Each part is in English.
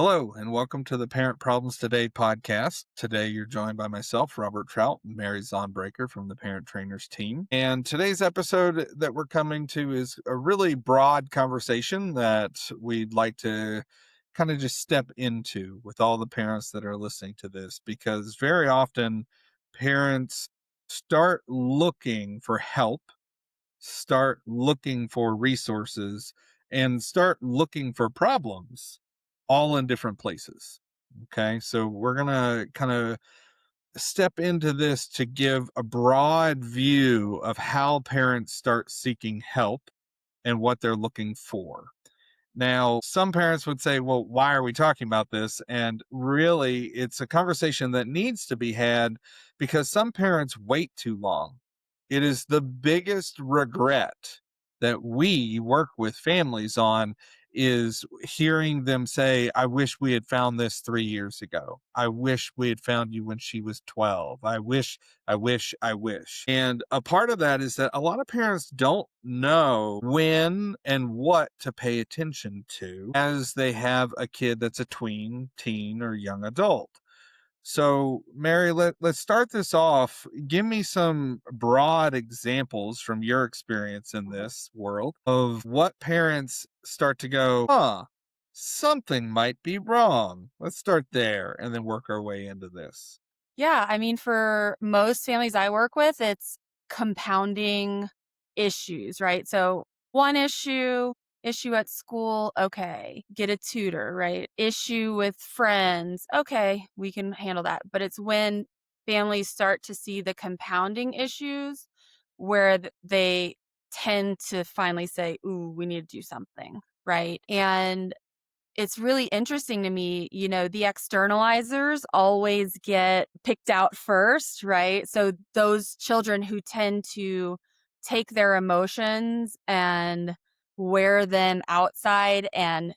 Hello, and welcome to the Parent Problems Today podcast. Today, you're joined by myself, Robert Trout, and Mary Zaunbrecher from the Parent Trainers team. And today's episode that we're coming to is a really broad conversation that we'd like to kind of just step into with all the parents that are listening to this, because very often parents start looking for help, start looking for resources, and start looking for problems all in different places. Okay. So we're going to kind of step into this to give a broad view of how parents start seeking help and what they're looking for. Now, some parents would say, well, why are we talking about this? And really, it's a conversation that needs to be had because some parents wait too long. It is the biggest regret that we work with families on is hearing them say, I wish we had found this 3 years ago. I wish we had found you when she was 12. I wish, I wish, I wish. And a part of that is that a lot of parents don't know when and what to pay attention to as they have a kid that's a tween, teen, or young adult. So, Mary, let's start this off. Give me some broad examples from your experience in this world of what parents start to go, something might be wrong. Let's start there and then work our way into this. Yeah, I mean, for most families I work with, it's compounding issues, right? So, one issue at school, okay, get a tutor, right? Issue with friends, okay, we can handle that. But it's when families start to see the compounding issues where they tend to finally say, ooh, we need to do something, right? And it's really interesting to me, the externalizers always get picked out first, right? So those children who tend to take their emotions and wear them outside and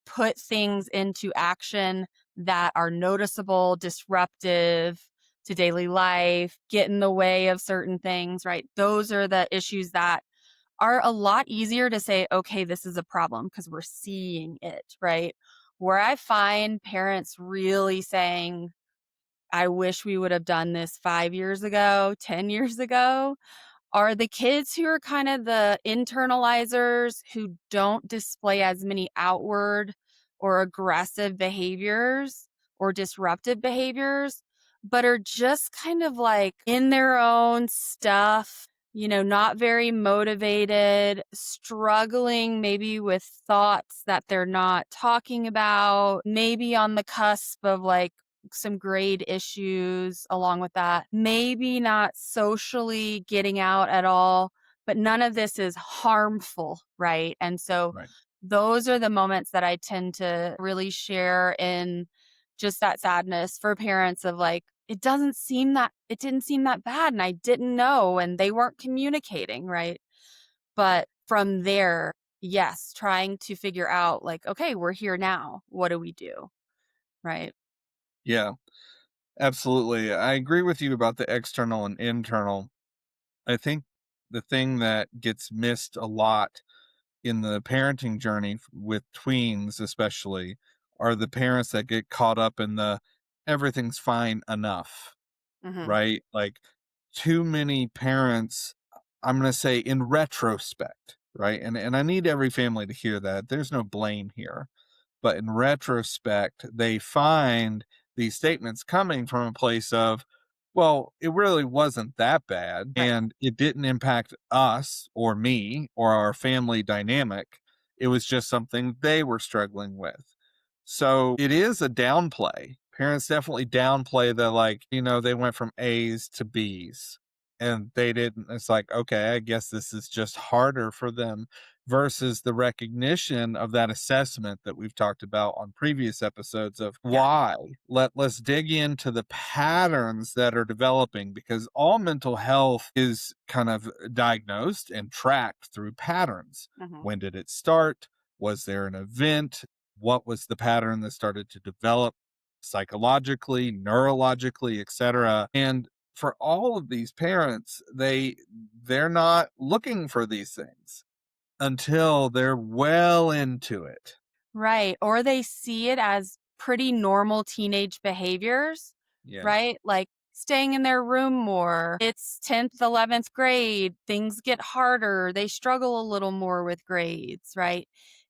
put things into action that are noticeable, disruptive to daily life, get in the way of certain things, right? Those are the issues that are a lot easier to say, okay, this is a problem because we're seeing it, right? Where I find parents really saying, I wish we would have done this 5 years ago, 10 years ago, are the kids who are kind of the internalizers who don't display as many outward or aggressive behaviors or disruptive behaviors, but are just kind of like in their own stuff, not very motivated, struggling maybe with thoughts that they're not talking about, maybe on the cusp of like some grade issues along with that. Maybe not socially getting out at all, but none of this is harmful, right? And so Right. those are the moments that I tend to really share in just that sadness for parents of like, it didn't seem that bad and I didn't know and they weren't communicating, right? But from there, yes, trying to figure out like, okay, we're here now. What do we do? Right. Yeah, absolutely. I agree with you about the external and internal. I think the thing that gets missed a lot in the parenting journey with tweens, especially, are the parents that get caught up in the everything's fine enough, Hmm. right? Like too many parents, I'm going to say in retrospect, right? And I need every family to hear that. There's no blame here. But in retrospect, they find these statements coming from a place of, well, it really wasn't that bad. Right. And it didn't impact us or me or our family dynamic. It was just something they were struggling with. So it is a downplay. Parents definitely downplay the like, they went from A's to B's and they didn't. It's like, okay, I guess this is just harder for them versus the recognition of that assessment that we've talked about on previous episodes of Yeah. why. Let's dig into the patterns that are developing because all mental health is kind of diagnosed and tracked through patterns. Hmm. When did it start? Was there an event? What was the pattern that started to develop psychologically, neurologically, etc.? And for all of these parents, they're not looking for these things until they're well into it. Right. Or they see it as pretty normal teenage behaviors, Yes. right? Like staying in their room more. It's 10th, 11th grade. Things get harder. They struggle a little more with grades, right?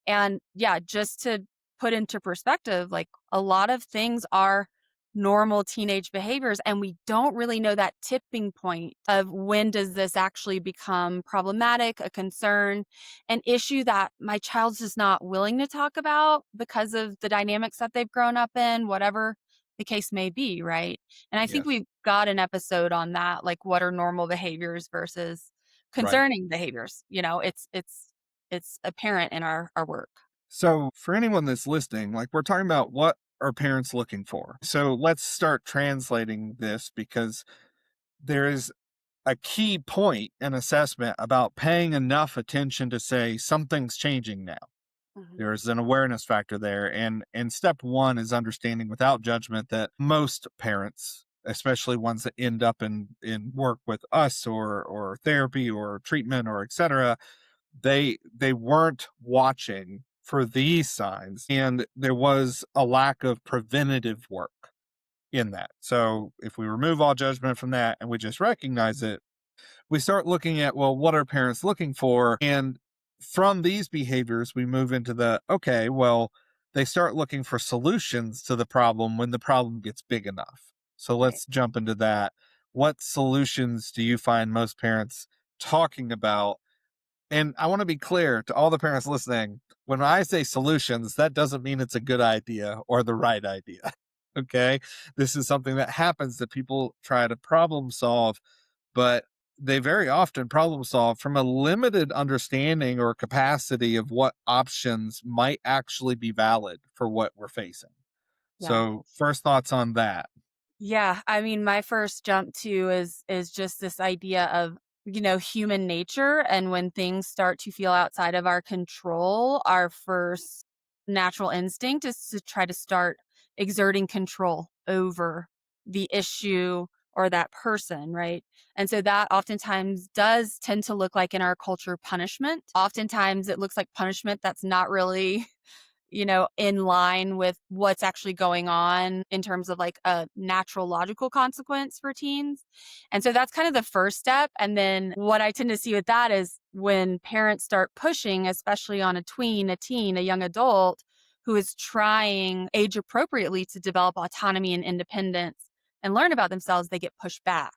And yeah, just to put into perspective, like a lot of things are normal teenage behaviors, and we don't really know that tipping point of when does this actually become problematic, a concern, an issue that my child's just not willing to talk about because of the dynamics that they've grown up in, whatever the case may be, right? And I think Yes. we've got an episode on that, like what are normal behaviors versus Right. concerning behaviors. It's apparent in our work. So, for anyone that's listening, like we're talking about what are parents looking for? So, let's start translating this because there is a key point in assessment about paying enough attention to say something's changing now. Mhm. There's an awareness factor there. And step one is understanding without judgment that most parents, especially ones that end up in work with us or therapy or treatment or etc., they weren't watching for these signs. And there was a lack of preventative work in that. So if we remove all judgment from that and we just recognize it, we start looking at, well, what are parents looking for? And from these behaviors, we move into the, okay, well, they start looking for solutions to the problem when the problem gets big enough. So Right. let's jump into that. What solutions do you find most parents talking about? And I want to be clear to all the parents listening, when I say solutions, that doesn't mean it's a good idea or the right idea. Okay. This is something that happens that people try to problem solve, but they very often problem solve from a limited understanding or capacity of what options might actually be valid for what we're facing. Yeah. So, first thoughts on that. Yeah, I mean, my first jump to is just this idea of, human nature, and when things start to feel outside of our control, our first natural instinct is to try to start exerting control over the issue or that person, right? And so that oftentimes does tend to look like in our culture punishment. Oftentimes it looks like punishment that's not really in line with what's actually going on in terms of like a natural logical consequence for teens. And so that's kind of the first step. And then what I tend to see with that is when parents start pushing, especially on a tween, a teen, a young adult who is trying age appropriately to develop autonomy and independence and learn about themselves, they get pushed back.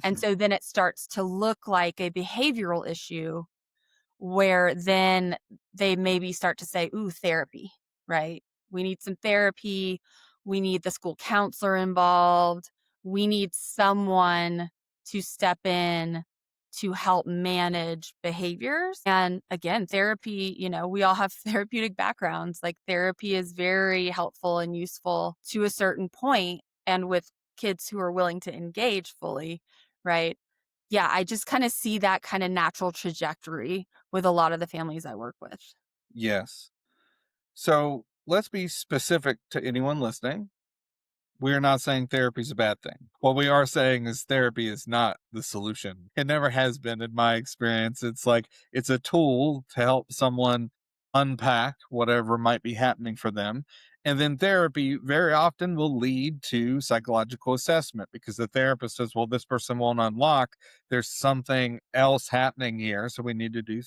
And Mhm. so then it starts to look like a behavioral issue where then they maybe start to say, "Ooh, therapy," right? "We need some therapy. We need the school counselor involved. We need someone to step in to help manage behaviors." And again, therapy, we all have therapeutic backgrounds. Like therapy is very helpful and useful to a certain point, and with kids who are willing to engage fully, right? Yeah, I just kinda see that kinda natural trajectory with a lot of the families I work with. Yes. So, let's be specific to anyone listening. We are not saying therapy is a bad thing. What we are saying is therapy is not the solution. It never has been in my experience. It's like it's a tool to help someone unpack whatever might be happening for them. And then therapy very often will lead to psychological assessment because the therapist says, well, this person won't unlock. There's something else happening here. So we need to do,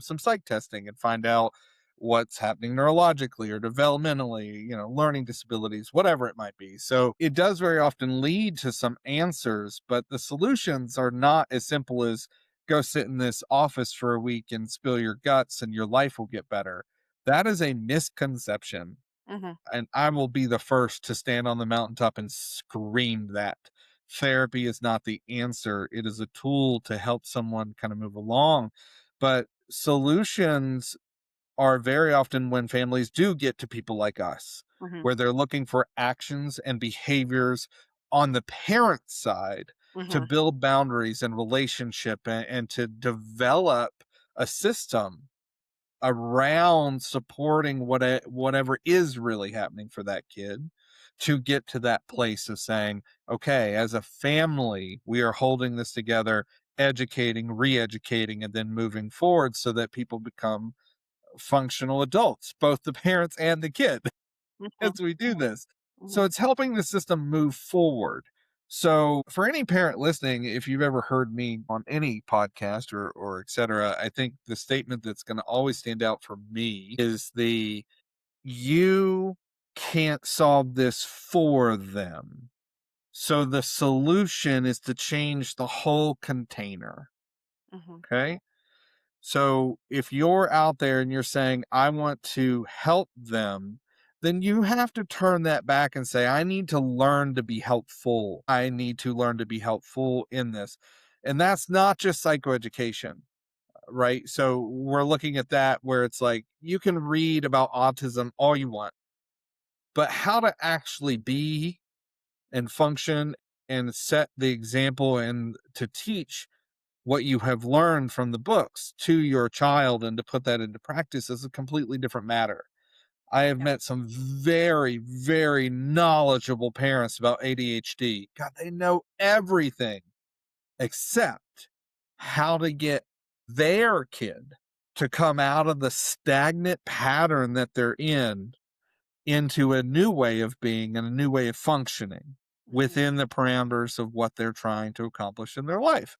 some psych testing and find out what's happening neurologically or developmentally, learning disabilities, whatever it might be. So it does very often lead to some answers, but the solutions are not as simple as go sit in this office for a week and spill your guts and your life will get better. That is a misconception. Mhm, And I will be the first to stand on the mountaintop and scream that. Therapy is not the answer. It is a tool to help someone kind of move along. But solutions are very often when families do get to people like us, mhm, where they're looking for actions and behaviors on the parent side to mhm, build boundaries and relationship and to develop a system around supporting whatever is really happening for that kid to get to that place of saying, okay, as a family, we are holding this together, educating, re-educating, and then moving forward so that people become functional adults, both the parents and the kid. as we do this. Mhm. So it's helping the system move forward. So for any parent listening, if you've ever heard me on any podcast or et cetera, I think the statement that's going to always stand out for me is the you can't solve this for them. So the solution is to change the whole container. Mhm. Okay. So if you're out there and you're saying, I want to help them, then you have to turn that back and say, I need to learn to be helpful. I need to learn to be helpful in this. And that's not just psychoeducation, right? So we're looking at that where it's like you can read about autism all you want, but how to actually be and function and set the example and to teach what you have learned from the books to your child and to put that into practice is a completely different matter. I have Yeah. met some very, very knowledgeable parents about ADHD. God, they know everything except how to get their kid to come out of the stagnant pattern that they're in into a new way of being and a new way of functioning Mhm. within the parameters of what they're trying to accomplish in their life.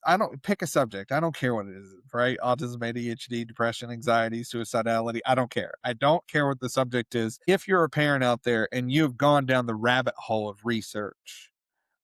I don't pick a subject. I don't care what it is, right? Autism, ADHD, depression, anxiety, suicidality. I don't care. I don't care what the subject is. If you're a parent out there and you've gone down the rabbit hole of research,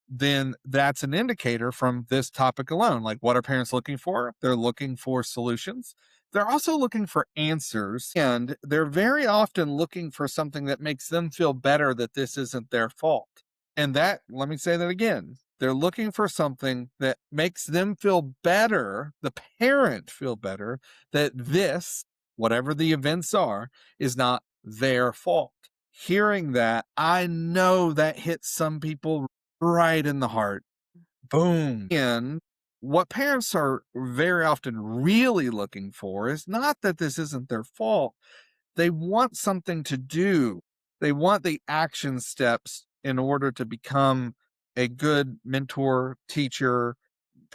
then that's an indicator from this topic alone. Like, what are parents looking for? They're looking for solutions. They're also looking for answers. And they're very often looking for something that makes them feel better that this isn't their fault. And that, let me say that again. They're looking for something that makes them feel better, the parent feel better, that this, whatever the events are, is not their fault. Hearing that, I know that hits some people right in the heart. Boom. And what parents are very often really looking for is not that this isn't their fault. They want something to do. They want the action steps in order to become a good mentor, teacher,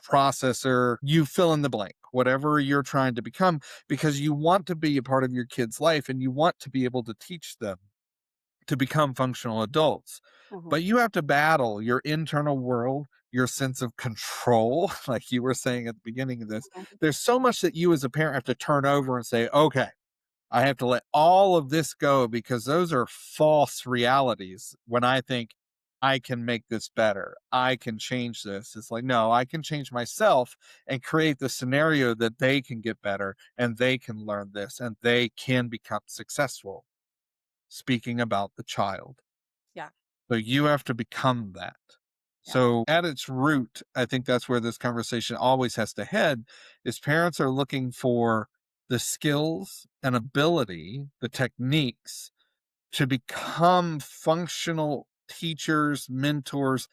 processor, you fill in the blank, whatever you're trying to become, because you want to be a part of your kid's life and you want to be able to teach them to become functional adults. Mhm. But you have to battle your internal world, your sense of control, like you were saying at the beginning of this. Mhm. There's so much that you as a parent have to turn over and say, okay, I have to let all of this go because those are false realities. When I think I can make this better, I can change this. It's like, no, I can change myself and create the scenario that they can get better and they can learn this and they can become successful. Speaking about the child. Yeah. So you have to become that. Yeah. So at its root, I think that's where this conversation always has to head is parents are looking for the skills and ability, the techniques to become functional teachers, mentors,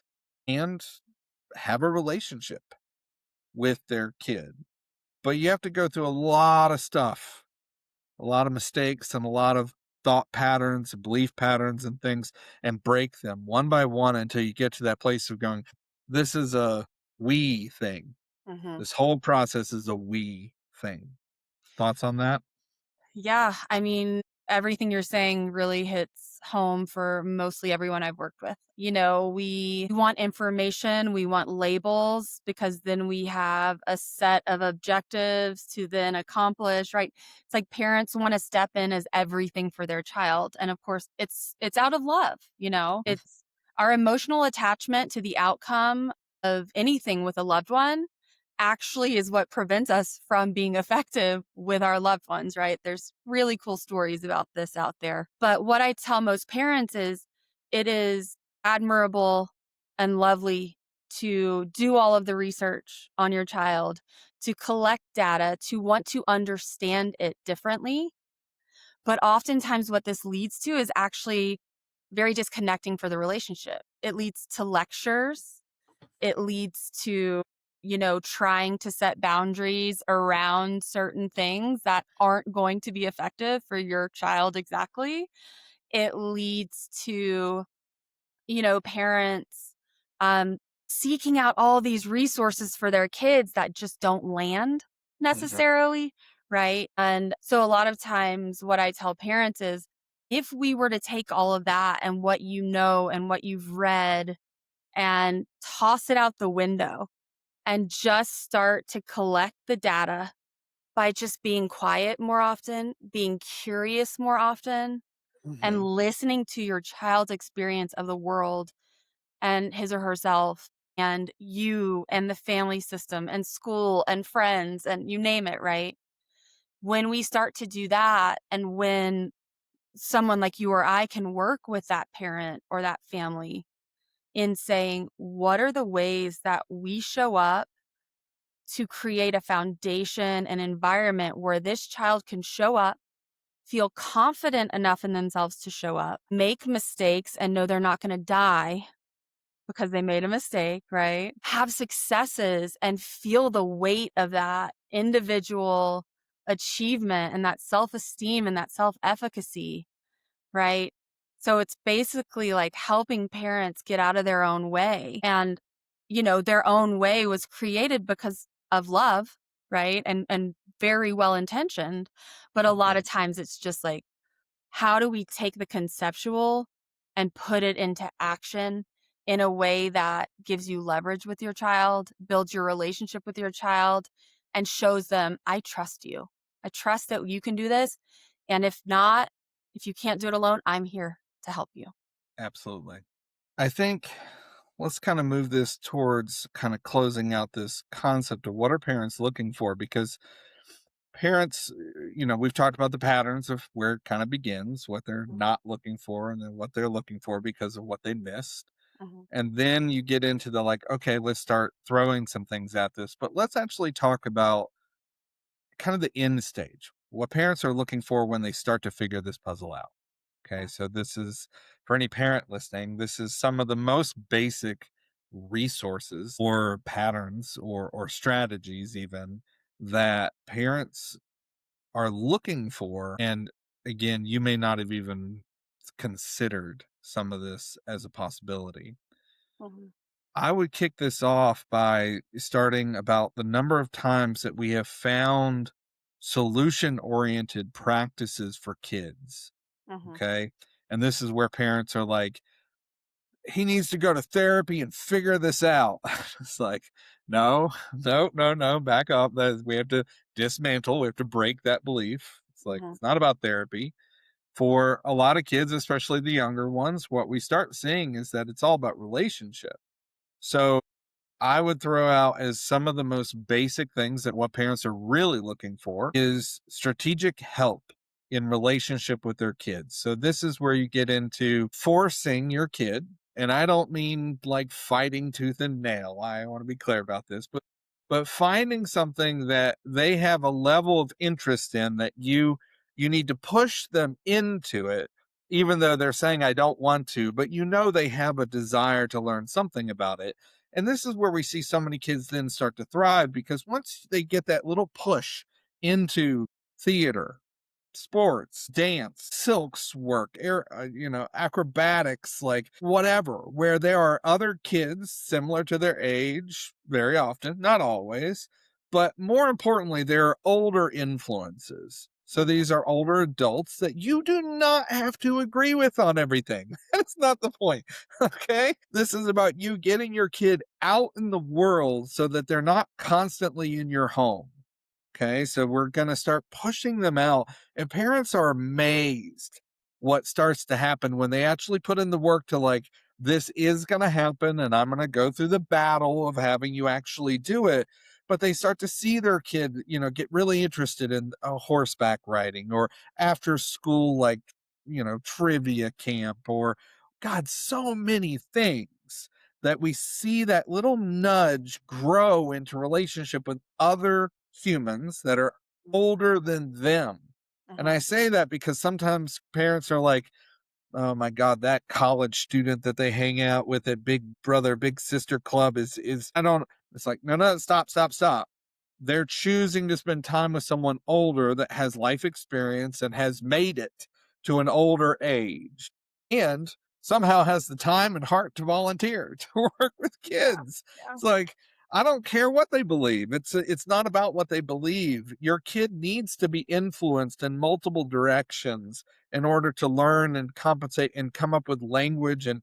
and have a relationship with their kid. But you have to go through a lot of stuff, a lot of mistakes and a lot of thought patterns and belief patterns and things and break them one by one until you get to that place of going, this is a we thing. Mhm. This whole process is a we thing. Thoughts on that? Yeah, I mean, everything you're saying really hits home for mostly everyone I've worked with. We want information, we want labels because then we have a set of objectives to then accomplish, right? It's like parents want to step in as everything for their child, and of course, it's out of love. Mhm. It's our emotional attachment to the outcome of anything with a loved one actually is what prevents us from being effective with our loved ones, right? There's really cool stories about this out there. But what I tell most parents is it is admirable and lovely to do all of the research on your child, to collect data, to want to understand it differently. But oftentimes, what this leads to is actually very disconnecting for the relationship. It leads to lectures, it leads to, trying to set boundaries around certain things that aren't going to be effective for your child exactly. It leads to, parents um, seeking out all these resources for their kids that just don't land Mhm. necessarily, right? And so a lot of times what I tell parents is If we were to take all of that and what you know and what you've read and toss it out the window and just start to collect the data by just being quiet more often, being curious more often, and Mhm. listening to your child's experience of the world and his or herself and you and the family system and school and friends and you name it, right? When we start to do that, and when someone like you or I can work with that parent or that family in saying, what are the ways that we show up to create a foundation and environment where this child can show up, feel confident enough in themselves to show up, make mistakes and know they're not going to die because they made a mistake, right? Have successes and feel the weight of that individual achievement and that self esteem and that self efficacy, right? So it's basically like helping parents get out of their own way. And, their own way was created because of love, right? And very well intentioned. But a lot Mhm. of times it's just like, how do we take the conceptual and put it into action in a way that gives you leverage with your child, builds your relationship with your child, and shows them, I trust you. I trust that you can do this. And if not, if you can't do it alone, I'm here to help you. Absolutely. I think let's kind of move this towards kind of closing out this concept of what are parents looking for, because parents, we've talked about the patterns of where it kind of begins, what they're not looking for, and then what they're looking for because of what they missed. Mhm, And then you get into the like, okay, let's start throwing some things at this, but let's actually talk about kind of the end stage, what parents are looking for when they start to figure this puzzle out. Okay, yeah, so this is for any parent listening, this is some of the most basic resources or patterns or strategies even that parents are looking for. And again, you may not have even considered some of this as a possibility. mhm, I would kick this off by starting about the number of times that we have found solution oriented practices for kids. mhm, Okay. And this is where parents are like, he needs to go to therapy and figure this out. It's like, no, no, no, no, back up. We have to dismantle, we have to break that belief. It's like, mhm, it's not about therapy. For a lot of kids, especially the younger ones, what we start seeing is that it's all about relationship. So I would throw out as some of the most basic things that what parents are really looking for is strategic help in relationship with their kids. So this is where you get into forcing your kid, and I don't mean like fighting tooth and nail. I want to be clear about this, but finding something that they have a level of interest in that you need to push them into it even though they're saying I don't want to, but they have a desire to learn something about it. And this is where we see so many kids then start to thrive, because once they get that little push into theater, sports, dance, silks work, acrobatics, like whatever, where there are other kids similar to their age, very often, not always, but more importantly, there are older influences. So mhm, these are older adults that you do not have to agree with on everything. That's not the point. Okay. This is about you getting your kid out in the world so that they're not constantly in your home. Okay, so we're going to start pushing them out, and parents are amazed what starts to happen when they actually put in the work to like, this is going to happen, and I'm going to go through the battle of having you actually do it. But they start to see their kid, get really interested in horseback riding or after school, like, trivia camp or God, so many things that we see that little nudge grow into relationship with other humans that are older than them. And mhm, I say that because sometimes parents are like, oh my God, that college student that they hang out with at Big Brother, Big Sister Club is I don't it's like, no, no, stop, stop, stop. They're choosing to spend time with someone older that has life experience and has made it to an older age and somehow has the time and heart to volunteer to work with yeah, kids. yeah, It's like, I don't care what they believe. It's not about what they believe. Your kid needs to be influenced in multiple directions in order to learn and compensate and come up with language. And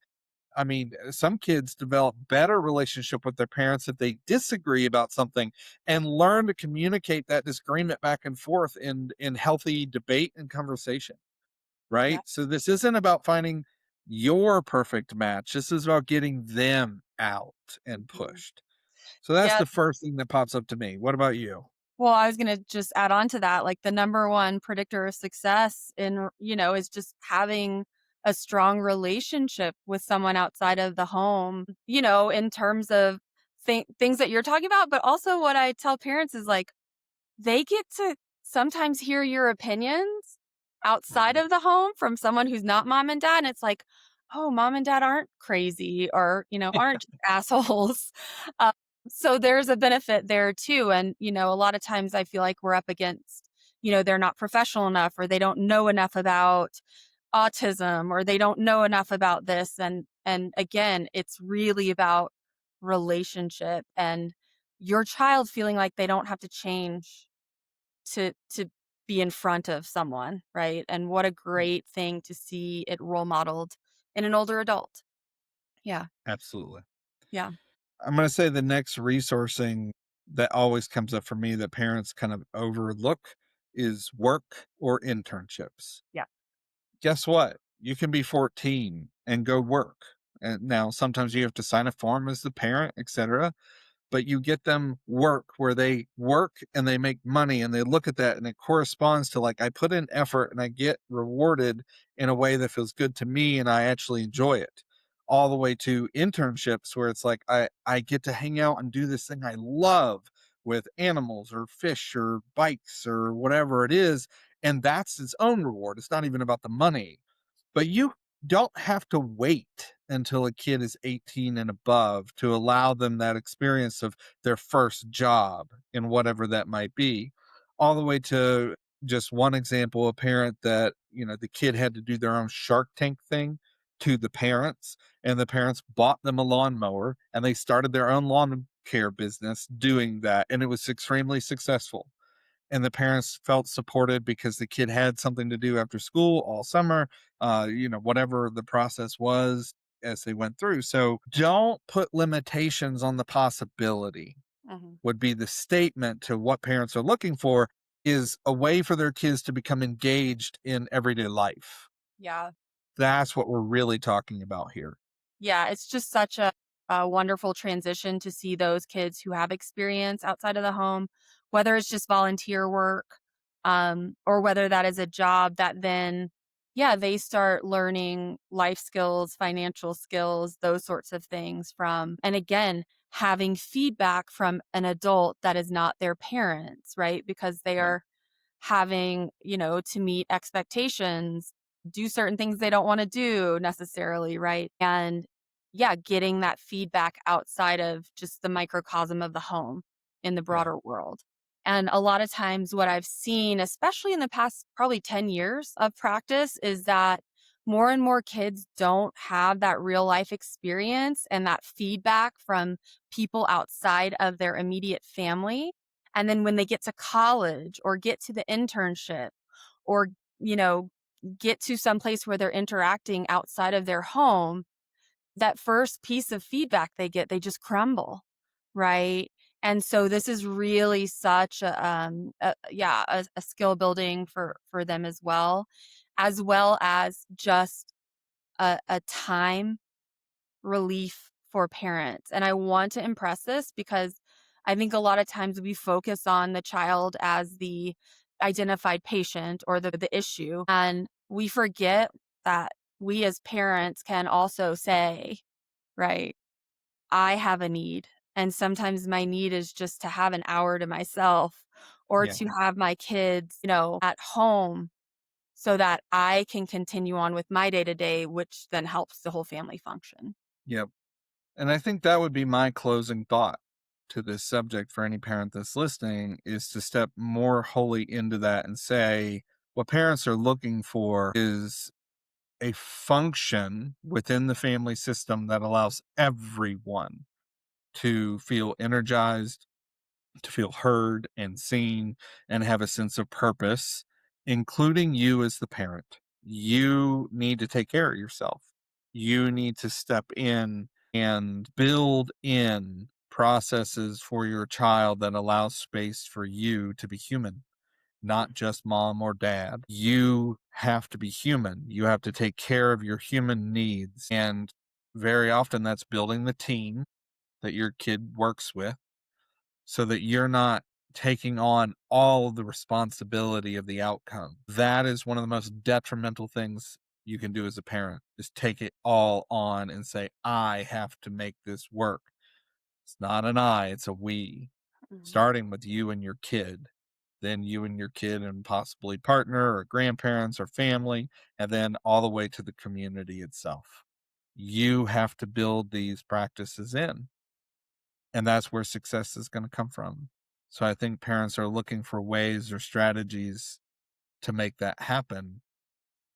I mean, some kids develop better relationship with their parents if they disagree about something and learn to communicate that disagreement back and forth in healthy debate and conversation, Yeah. right? So this isn't about finding your perfect match. This is about getting them out and Mhm. pushed. So that's Yeah. the first thing that pops up to me. What about you? Well, I was gonna just add on to that, like, the number one predictor of success is just having a strong relationship with someone outside of the home, in terms of things that you're talking about, but also what I tell parents is, like, they get to sometimes hear your opinions outside Mhm. of the home from someone who's not mom and dad, and it's like, "Oh, mom and dad aren't crazy or, aren't just assholes." Uh, so there's a benefit there too, and, a lot of times I feel like we're up against, they're not professional enough or they don't know enough about autism or they don't know enough about this, and again, it's really about relationship and your child feeling like they don't have to change to be in front of someone, right? And what a great thing to see it role modeled in an older adult. Yeah. Absolutely. Yeah. I'm going to say the next resourcing that always comes up for me that parents kind of overlook is work or internships. Yeah. Guess what? You can be 14 and go work. And now sometimes you have to sign a form as the parent, etc. But you get them work where they work and they make money and they look at that and it corresponds to like I put in effort and I get rewarded in a way that feels good to me and I actually enjoy it. All the way to internships where it's like I get to hang out and do this thing I love with animals or fish or bikes or whatever it is, and that's its own reward. It's not even about the money. But you don't have to wait until a kid is 18 and above to allow them that experience of their first job in whatever that might be. All the way to just one example, a parent that, the kid had to do their own Shark Tank thing to the parents, and the parents bought them a lawnmower and they started their own lawn care business doing that. And it was extremely successful and the parents felt supported because the kid had something to do after school all summer, whatever the process was as they went through. So don't put limitations on the possibility, Mhm. would be the statement to what parents are looking for is a way for their kids to become engaged in everyday life. Yeah. That's what we're really talking about here. Yeah, it's just such a wonderful transition to see those kids who have experience outside of the home, whether it's just volunteer work, or whether that is a job that then, yeah, they start learning life skills, financial skills, those sorts of things from, and again, having feedback from an adult that is not their parents, right? Because they Yeah. are having, to meet expectations, do certain things they don't wanna do necessarily, right? And, yeah, getting that feedback outside of just the microcosm of the home in the Yeah. broader world. And a lot of times what I've seen, especially in the past probably 10 years of practice, is that more and more kids don't have that real life experience and that feedback from people outside of their immediate family. And then when they get to college or get to the internship or, you know, get to some place where they're interacting outside of their home, that first piece of feedback they get, they just crumble, right? And so this is really such a skill building for them as well as just a time relief for parents. And I want to impress this because I think a lot of times we focus on the child as the identified patient or the issue. And we forget that we as parents can also say, right, I have a need. And sometimes my need is just to have an hour to myself or Yeah. to have my kids, at home so that I can continue on with my day to day, which then helps the whole family function. Yep. And I think that would be my closing thought to this subject for any parent that's listening is to step more wholly into that and say what parents are looking for is a function within the family system that allows everyone to feel energized, to feel heard and seen, and have a sense of purpose, including you as the parent. You need to take care of yourself. You need to step in and build in processes for your child that allows space for you to be human, not just mom or dad. You have to be human. You have to take care of your human needs. And very often that's building the team that your kid works with so that you're not taking on all of the responsibility of the outcome. That is one of the most detrimental things you can do as a parent, is take it all on and say, I have to make this work. It's not an I, it's a we, Mhm. starting with you and your kid, then you and your kid and possibly partner or grandparents or family, and then all the way to the community itself. You have to build these practices in, and that's where success is going to come from. So I think parents are looking for ways or strategies to make that happen.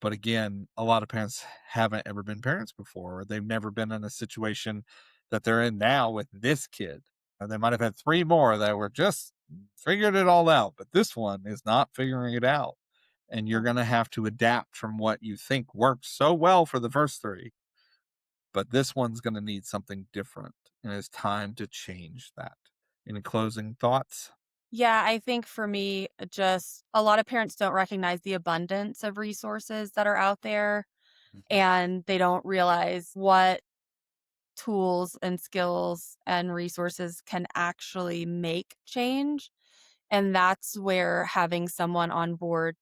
But again, a lot of parents haven't ever been parents before, or they've never been in a situation that they're in now with this kid. Or they might have had three more that were just figured it all out, but this one is not figuring it out. And you're Yeah. going to have to adapt from what you think worked so well for the first three. But this one's going to need something different. And it's time to change that. Any closing thoughts? Yeah, I think for me, just a lot of parents don't recognize the abundance of resources that are out there, Mhm. and they don't realize what tools and skills and resources can actually make change. And that's where having someone on board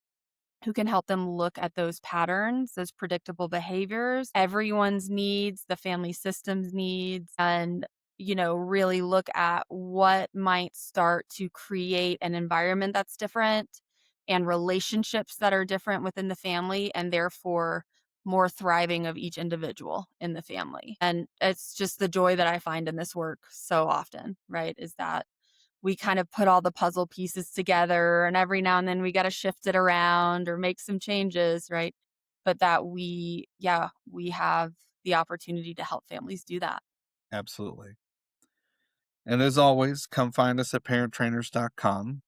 who can help them look at those patterns, those predictable behaviors, everyone's needs, the family system's needs, and, really look at what might start to create an environment that's different and relationships that are different within the family, and therefore more thriving of each individual in the family. And it's just the joy that I find in this work so often, right? Is that we kind of put all the puzzle pieces together, and every now and then we gotta shift it around or make some changes, right? But that we have the opportunity to help families do that. Absolutely. And as always, come find us at parenttrainers.com.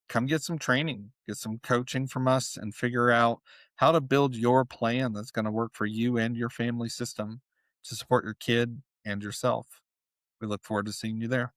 Come get some training, get some coaching from us, and figure out how to build your plan that's going to work for you and your family system to support your kid and yourself. We look forward to seeing you there.